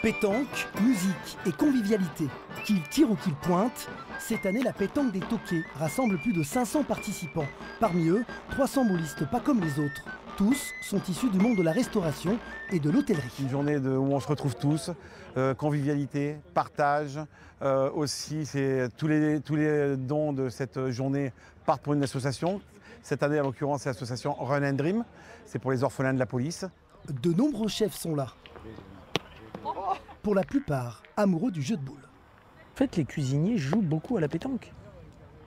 Pétanque, musique et convivialité. Qu'il tire ou qu'il pointe, cette année la pétanque des Toqués rassemble plus de 500 participants. Parmi eux, 300 boulistes pas comme les autres. Tous sont issus du monde de la restauration et de l'hôtellerie. Une journée où on se retrouve tous, convivialité, partage. Aussi, tous les dons de cette journée partent pour une association. Cette année, en l'occurrence, c'est l'association Run and Dream. C'est pour les orphelins de la police. De nombreux chefs sont là. Pour la plupart, amoureux du jeu de boules. En fait, les cuisiniers jouent beaucoup à la pétanque.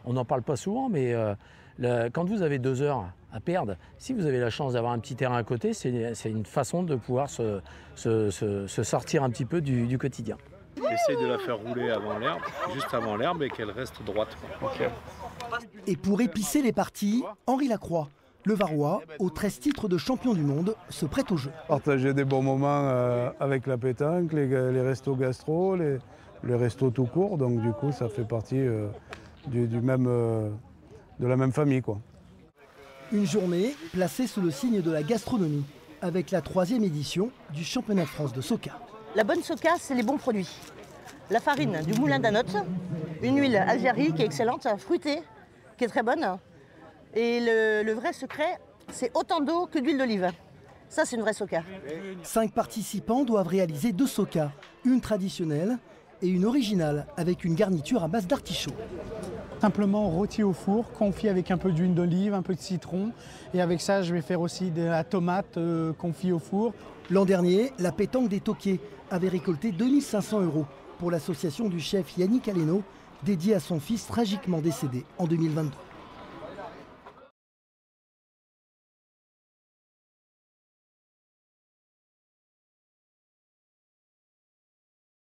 On n'en parle pas souvent, mais quand vous avez 2 heures à perdre, si vous avez la chance d'avoir un petit terrain à côté, c'est une façon de pouvoir se sortir un petit peu du quotidien. Essaye de la faire rouler avant l'herbe, juste avant l'herbe, et qu'elle reste droite. Okay. Et pour épicer les parties, Henri Lacroix, le Varois, aux 13 titres de champion du monde, se prête au jeu. Partager des bons moments avec la pétanque, les restos gastro, les restos tout court, donc du coup ça fait partie de la même famille, quoi. Une journée placée sous le signe de la gastronomie, avec la 3e édition du championnat de France de Soka. La bonne Soka, c'est les bons produits. La farine du moulin d'Anote, une huile algérie qui est excellente, fruitée, qui est très bonne. Et le vrai secret, c'est autant d'eau que d'huile d'olive. Ça, c'est une vraie Soka. 5 participants doivent réaliser 2 Sokas, une traditionnelle et une originale, avec une garniture à base d'artichaut. Simplement rôti au four, confit avec un peu d'huile d'olive, un peu de citron. Et avec ça, je vais faire aussi de la tomate confit au four. L'an dernier, la pétanque des Toqués avait récolté 2 500 € pour l'association du chef Yannick Aleno, dédiée à son fils tragiquement décédé en 2022.